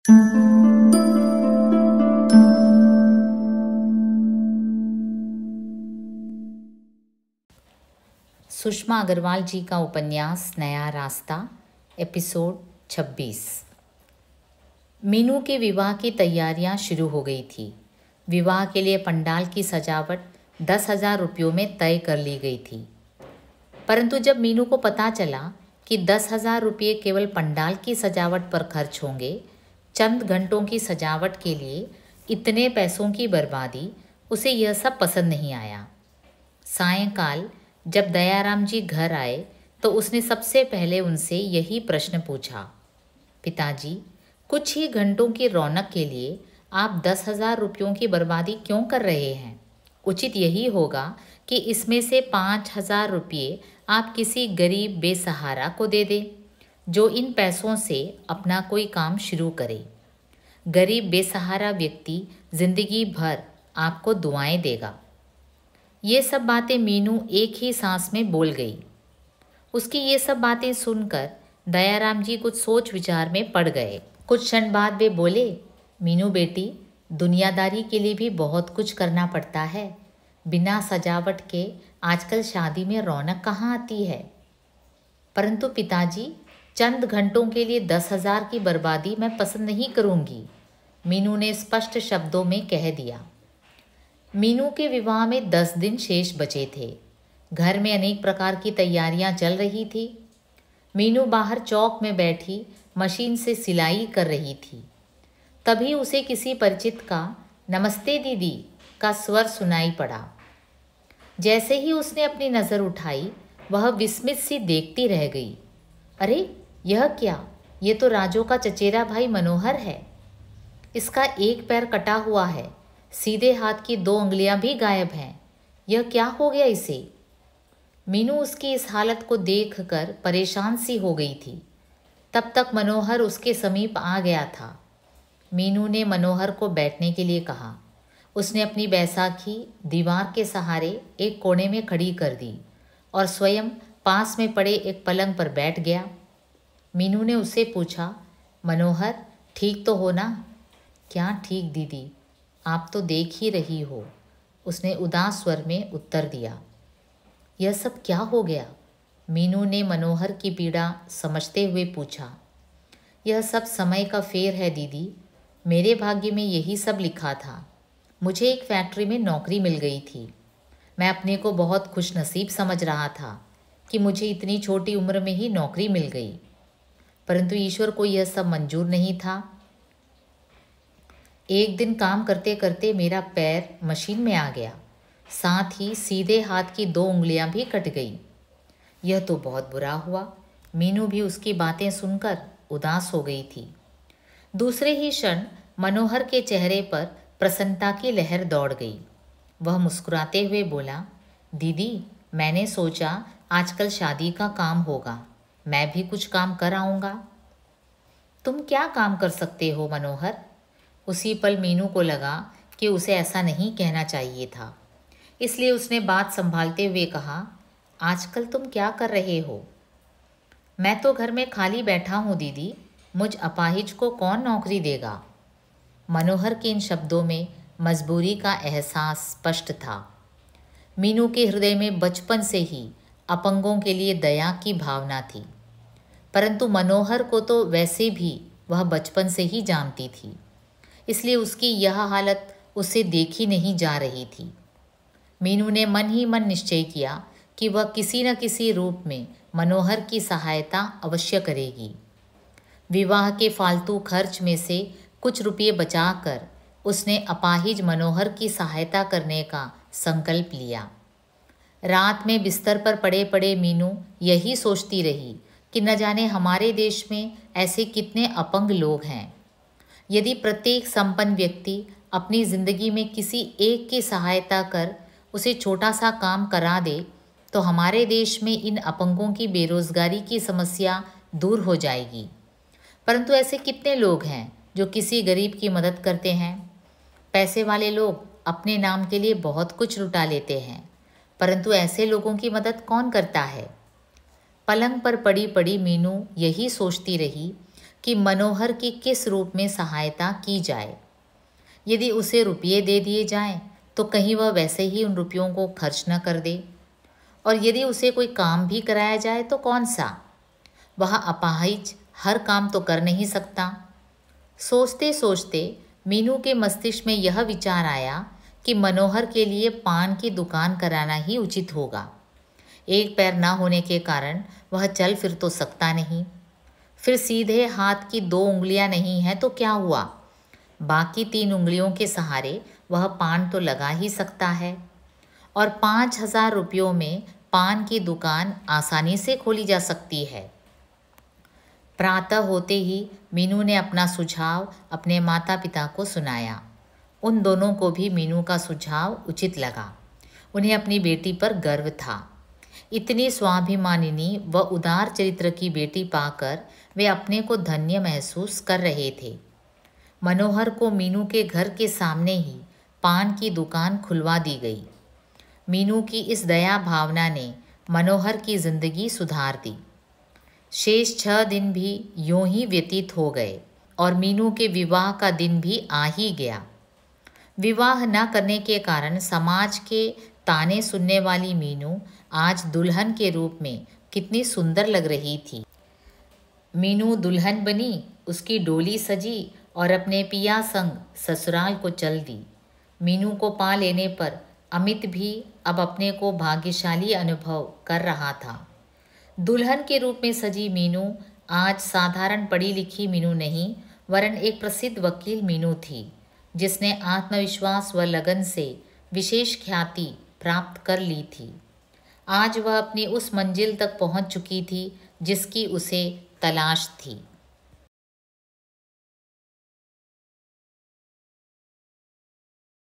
सुषमा अग्रवाल जी का उपन्यास नया रास्ता, एपिसोड 26। मीनू के विवाह की तैयारियां शुरू हो गई थी। विवाह के लिए पंडाल की सजावट 10,000 रुपयों में तय कर ली गई थी। परंतु जब मीनू को पता चला कि 10,000 रुपये केवल पंडाल की सजावट पर खर्च होंगे, चंद घंटों की सजावट के लिए इतने पैसों की बर्बादी, उसे यह सब पसंद नहीं आया। सायंकाल जब दयाराम जी घर आए तो उसने सबसे पहले उनसे यही प्रश्न पूछा, पिताजी, कुछ ही घंटों की रौनक के लिए आप 10,000 रुपयों की बर्बादी क्यों कर रहे हैं? उचित यही होगा कि इसमें से 5,000 रुपये आप किसी गरीब बेसहारा को दे दें, जो इन पैसों से अपना कोई काम शुरू करे। गरीब बेसहारा व्यक्ति जिंदगी भर आपको दुआएं देगा। ये सब बातें मीनू एक ही सांस में बोल गई। उसकी ये सब बातें सुनकर दयाराम जी कुछ सोच विचार में पड़ गए। कुछ क्षण बाद वे बोले, मीनू बेटी, दुनियादारी के लिए भी बहुत कुछ करना पड़ता है। बिना सजावट के आजकल शादी में रौनक कहाँ आती है? परंतु पिताजी, चंद घंटों के लिए 10,000 की बर्बादी मैं पसंद नहीं करूँगी, मीनू ने स्पष्ट शब्दों में कह दिया। मीनू के विवाह में 10 दिन शेष बचे थे। घर में अनेक प्रकार की तैयारियां चल रही थी। मीनू बाहर चौक में बैठी मशीन से सिलाई कर रही थी। तभी उसे किसी परिचित का नमस्ते दीदी का स्वर सुनाई पड़ा। जैसे ही उसने अपनी नज़र उठाई, वह विस्मित सी देखती रह गई। अरे यह क्या? ये तो राजू का चचेरा भाई मनोहर है। इसका एक पैर कटा हुआ है, सीधे हाथ की 2 उंगलियां भी गायब हैं। यह क्या हो गया इसे? मीनू उसकी इस हालत को देखकर परेशान सी हो गई थी। तब तक मनोहर उसके समीप आ गया था। मीनू ने मनोहर को बैठने के लिए कहा। उसने अपनी बैसाखी दीवार के सहारे एक कोने में खड़ी कर दी और स्वयं पास में पड़े एक पलंग पर बैठ गया। मीनू ने उससे पूछा, मनोहर, ठीक तो हो ना? क्या ठीक दीदी, आप तो देख ही रही हो, उसने उदास स्वर में उत्तर दिया। यह सब क्या हो गया? मीनू ने मनोहर की पीड़ा समझते हुए पूछा। यह सब समय का फेर है दीदी, मेरे भाग्य में यही सब लिखा था। मुझे एक फैक्ट्री में नौकरी मिल गई थी। मैं अपने को बहुत खुशनसीब समझ रहा था कि मुझे इतनी छोटी उम्र में ही नौकरी मिल गई, परंतु ईश्वर को यह सब मंजूर नहीं था। एक दिन काम करते करते मेरा पैर मशीन में आ गया, साथ ही सीधे हाथ की 2 उंगलियां भी कट गई। यह तो बहुत बुरा हुआ। मीनू भी उसकी बातें सुनकर उदास हो गई थी। दूसरे ही क्षण मनोहर के चेहरे पर प्रसन्नता की लहर दौड़ गई। वह मुस्कुराते हुए बोला, दीदी, मैंने सोचा आजकल शादी का काम होगा, मैं भी कुछ काम कर आऊँगा। तुम क्या काम कर सकते हो मनोहर? उसी पल मीनू को लगा कि उसे ऐसा नहीं कहना चाहिए था, इसलिए उसने बात संभालते हुए कहा, आजकल तुम क्या कर रहे हो? मैं तो घर में खाली बैठा हूँ दीदी, मुझ अपाहिज को कौन नौकरी देगा? मनोहर के इन शब्दों में मजबूरी का एहसास स्पष्ट था। मीनू के हृदय में बचपन से ही अपंगों के लिए दया की भावना थी, परंतु मनोहर को तो वैसे भी वह बचपन से ही जानती थी, इसलिए उसकी यह हालत उसे देखी नहीं जा रही थी। मीनू ने मन ही मन निश्चय किया कि वह किसी न किसी रूप में मनोहर की सहायता अवश्य करेगी। विवाह के फालतू खर्च में से कुछ रुपये बचाकर उसने अपाहिज मनोहर की सहायता करने का संकल्प लिया। रात में बिस्तर पर पड़े पड़े मीनू यही सोचती रही कि न जाने हमारे देश में ऐसे कितने अपंग लोग हैं। यदि प्रत्येक संपन्न व्यक्ति अपनी ज़िंदगी में किसी एक की सहायता कर उसे छोटा सा काम करा दे, तो हमारे देश में इन अपंगों की बेरोजगारी की समस्या दूर हो जाएगी। परंतु ऐसे कितने लोग हैं जो किसी गरीब की मदद करते हैं? पैसे वाले लोग अपने नाम के लिए बहुत कुछ लुटा लेते हैं, परंतु ऐसे लोगों की मदद कौन करता है? पलंग पर पड़ी पड़ी मीनू यही सोचती रही कि मनोहर की किस रूप में सहायता की जाए। यदि उसे रुपये दे दिए जाएं तो कहीं वह वैसे ही उन रुपयों को खर्च न कर दे, और यदि उसे कोई काम भी कराया जाए तो कौन सा, वह अपाहिज हर काम तो कर नहीं सकता। सोचते सोचते मीनू के मस्तिष्क में यह विचार आया कि मनोहर के लिए पान की दुकान कराना ही उचित होगा। एक पैर न होने के कारण वह चल फिर तो सकता नहीं। फिर सीधे हाथ की 2 उंगलियां नहीं हैं तो क्या हुआ, बाकी 3 उंगलियों के सहारे वह पान तो लगा ही सकता है, और 5,000 रुपयों में पान की दुकान आसानी से खोली जा सकती है। प्रातः होते ही मीनू ने अपना सुझाव अपने माता पिता को सुनाया। उन दोनों को भी मीनू का सुझाव उचित लगा। उन्हें अपनी बेटी पर गर्व था। इतनी स्वाभिमानिनी व उदार चरित्र की बेटी पाकर वे अपने को धन्य महसूस कर रहे थे। मनोहर को मीनू के घर के सामने ही पान की दुकान खुलवा दी गई। मीनू की इस दया भावना ने मनोहर की जिंदगी सुधार दी। शेष 6 दिन भी यूं ही व्यतीत हो गए और मीनू के विवाह का दिन भी आ ही गया। विवाह न करने के कारण समाज के ताने सुनने वाली मीनू आज दुल्हन के रूप में कितनी सुंदर लग रही थी। मीनू दुल्हन बनी, उसकी डोली सजी और अपने पिया संग ससुराल को चल दी। मीनू को पा लेने पर अमित भी अब अपने को भाग्यशाली अनुभव कर रहा था। दुल्हन के रूप में सजी मीनू आज साधारण पढ़ी लिखी मीनू नहीं, वरन एक प्रसिद्ध वकील मीनू थी, जिसने आत्मविश्वास व लगन से विशेष ख्याति प्राप्त कर ली थी। आज वह अपनी उस मंजिल तक पहुंच चुकी थी जिसकी उसे तलाश थी।